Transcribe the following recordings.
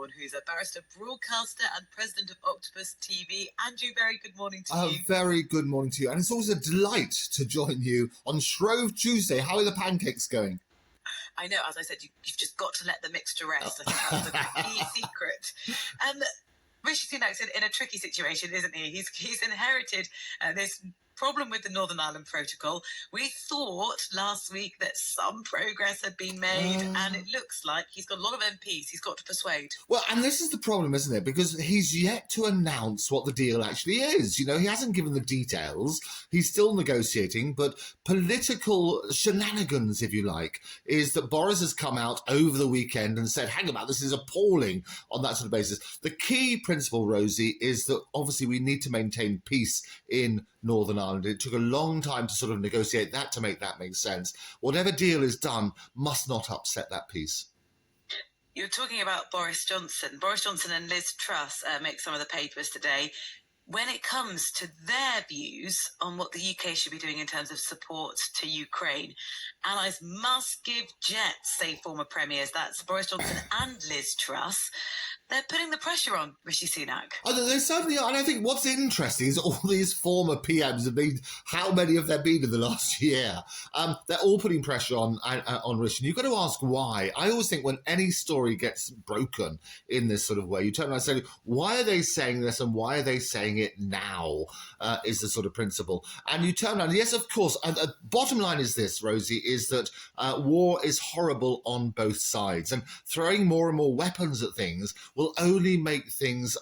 Eborn, who's a barrister, broadcaster and president of Octopus TV. Andrew, very good morning to you. Very good morning to you. And it's always a delight to join you on Shrove Tuesday. How are the pancakes going? I know, as I said, you've just got to let the mixture rest. I think that's the key secret. Rishi Sunak's in a tricky situation, isn't he? He's inherited this problem with the Northern Ireland Protocol. We thought last week that some progress had been made, and it looks like he's got a lot of MPs he's got to persuade. Well, and this is the problem, isn't it? Because he's yet to announce what the deal actually is. You know, he hasn't given the details. He's still negotiating, but political shenanigans, if you like, is that Boris has come out over the weekend and said, hang about, this is appalling on that sort of basis. The key principle, Rosie, is that obviously we need to maintain peace in Northern Ireland. It took a long time to sort of negotiate that to make that make sense. Whatever deal is done must not upset that peace. You're talking about Boris Johnson. Boris Johnson and Liz Truss make some of the papers today. When it comes to their views on what the UK should be doing in terms of support to Ukraine, allies must give jets, say former premiers, that's Boris Johnson and Liz Truss. They're putting the pressure on Rishi Sunak. Oh, they certainly are. And I think what's interesting is all these former PMs have been, how many have there been in the last year? They're all putting pressure on Rishi. And you've got to ask why. I always think when any story gets broken in this sort of way, you turn around and say, why are they saying this and why are they saying it now, is the sort of principle. And you turn around, yes, of course, bottom line is this, Rosie, is that war is horrible on both sides. And throwing more and more weapons at things will only make things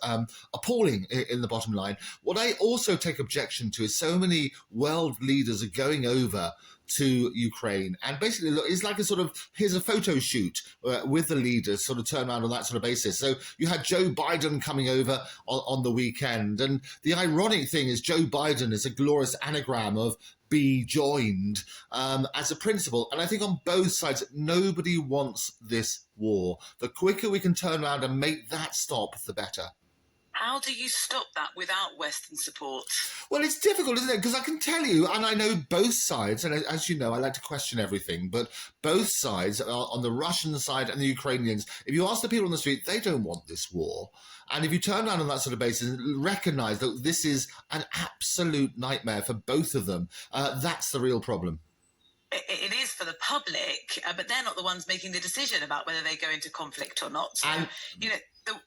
appalling in the bottom line. What I also take objection to is so many world leaders are going over to Ukraine, and basically it's like a sort of, here's a photo shoot with the leaders, sort of turn around on that sort of basis. So you had Joe Biden coming over on the weekend, and the ironic thing is Joe Biden is a glorious anagram of be joined as a principle. And I think on both sides, nobody wants this war. The quicker we can turn around and make that stop, the better. How do you stop that without Western support? Well, it's difficult, isn't it? Because I can tell you, and I know both sides, and as you know, I like to question everything, but both sides, on the Russian side and the Ukrainians, if you ask the people on the street, they don't want this war. And if you turn around on that sort of basis and recognise that this is an absolute nightmare for both of them, that's the real problem. It is for the public, but they're not the ones making the decision about whether they go into conflict or not. So,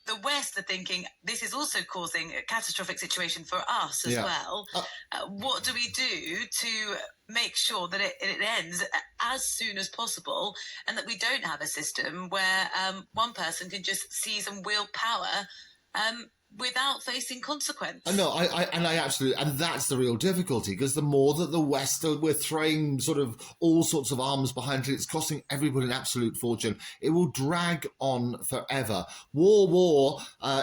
the West are thinking this is also causing a catastrophic situation for us as well. What do we do to make sure that it ends as soon as possible, and that we don't have a system where one person can just seize and wield power without facing consequence? No, I absolutely, and that's the real difficulty, because the more that the West we're throwing sort of all sorts of arms behind it, it's costing everybody an absolute fortune. It will drag on forever. War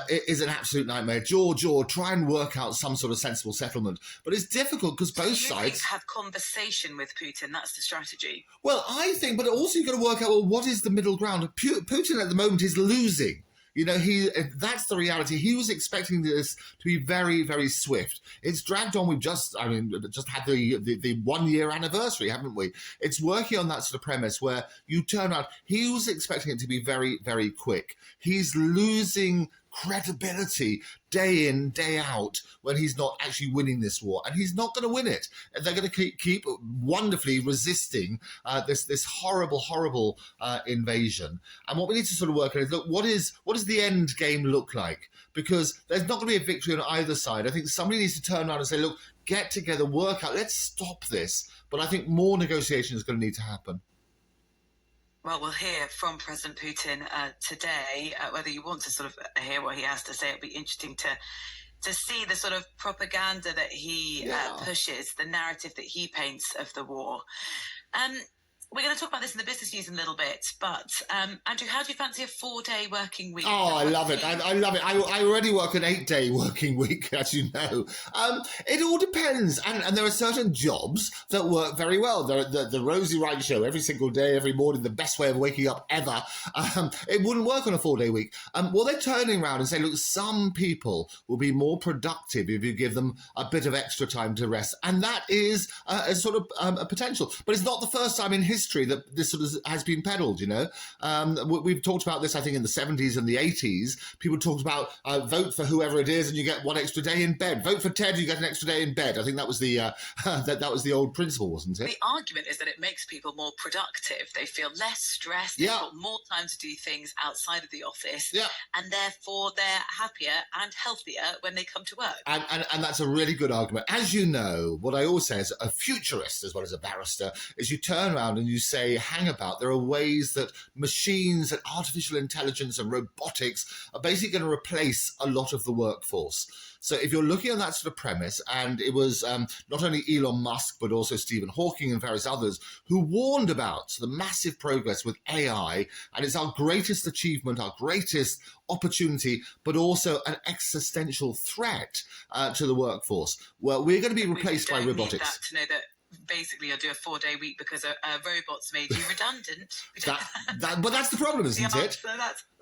is an absolute nightmare. Jaw, try and work out some sort of sensible settlement. But it's difficult because both sides have conversation with Putin. That's the strategy. Well, I think, but also you've got to work out, well, what is the middle ground? Putin at the moment is losing. You know, that's the reality. He was expecting this to be very, very swift. It's dragged on. We've just had the 1 year anniversary, haven't we? It's working on that sort of premise where you turn out, he was expecting it to be very, very quick. He's losing credibility day in, day out when he's not actually winning this war, and he's not going to win it. They're going to keep wonderfully resisting this horrible invasion. And what we need to sort of work on is, look, what does the end game look like? Because there's not going to be a victory on either side. I think somebody needs to turn around and say, look, get together, work out, let's stop this. But I think more negotiation is going to need to happen. Well, we'll hear from President Putin today. Whether you want to sort of hear what he has to say, it'll be interesting to see the sort of propaganda that he pushes, the narrative that he paints of the war. We're going to talk about this in the business news in a little bit, but Andrew, how do you fancy a 4-day working week? Oh, I love it. I love it. I already work an 8-day working week, as you know. It all depends. And there are certain jobs that work very well. The Rosie Wright show every single day, every morning, the best way of waking up ever. It wouldn't work on a 4-day week. Well, they're turning around and saying, look, some people will be more productive if you give them a bit of extra time to rest. And that is a sort of a potential. But it's not the first time in history history that this sort of has been peddled, you know. We've talked about this, I think, in the 70s and the 80s. People talked about vote for whoever it is and you get one extra day in bed. Vote for Ted, you get an extra day in bed. I think that was the that was the old principle, wasn't it? The argument is that it makes people more productive. They feel less stressed. They've got more time to do things outside of the office. Yeah. And therefore they're happier and healthier when they come to work. And that's a really good argument. As you know, what I always say as a futurist as well as a barrister is you turn around and you say, hang about, there are ways that machines and artificial intelligence and robotics are basically going to replace a lot of the workforce. So if you're looking at that sort of premise, and it was not only Elon Musk, but also Stephen Hawking and various others who warned about the massive progress with AI, and it's our greatest achievement, our greatest opportunity, but also an existential threat to the workforce. Well, we're going to be replaced by robotics. Need that to know that basically you'll do a 4-day week because a robot's made you redundant. But that's the problem, isn't it?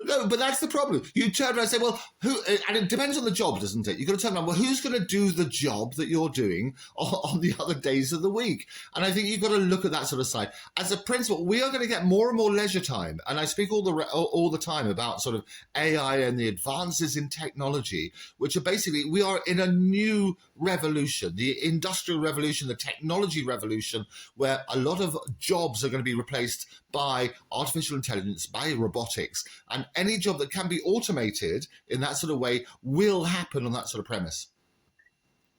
No, but that's the problem. You turn around and say, well, who? And it depends on the job, doesn't it? You've got to turn around, well, who's going to do the job that you're doing on the other days of the week? And I think you've got to look at that sort of side. As a principle, we are going to get more and more leisure time. And I speak all the time about sort of AI and the advances in technology, which are basically, we are in a new revolution, the industrial revolution, the technology revolution, where a lot of jobs are going to be replaced by artificial intelligence, by robotics, and any job that can be automated in that sort of way will happen on that sort of premise.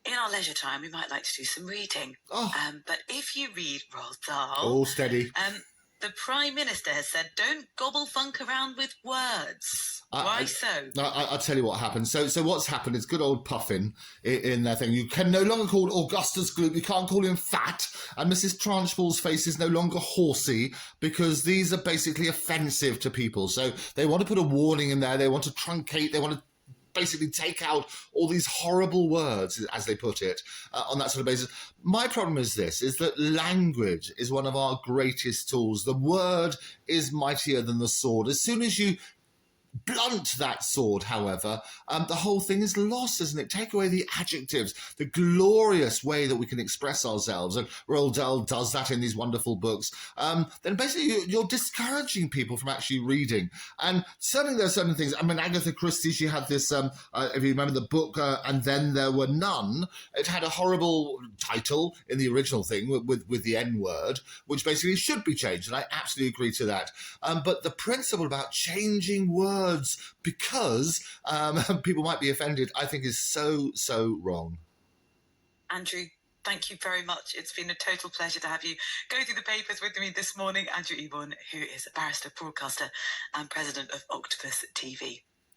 In our leisure time, we might like to do some reading. But if you read Roald Dahl... Oh, steady. The Prime Minister has said, don't gobblefunk around with words. Why so? I'll tell you what happened. So what's happened is good old Puffin in their thing. You can no longer call Augustus Gloop, you can't call him fat, and Mrs. Tranchbull's face is no longer horsey, because these are basically offensive to people. So they want to put a warning in there, they want to truncate, they want to basically take out all these horrible words, as they put it, on that sort of basis. My problem is this, is that language is one of our greatest tools. The word is mightier than the sword. As soon as you blunt that sword, however, the whole thing is lost, isn't it? Take away the adjectives, the glorious way that we can express ourselves, and Roald Dahl does that in these wonderful books. Then basically you're discouraging people from actually reading. And certainly there are certain things. I mean, Agatha Christie, she had this, if you remember the book, And Then There Were None, it had a horrible title in the original thing with the N-word, which basically should be changed, and I absolutely agree to that. But the principle about changing words because people might be offended, I think is so wrong. Andrew, thank you very much. It's been a total pleasure to have you go through the papers with me this morning. Andrew Eborn, who is a barrister, broadcaster and president of Octopus TV.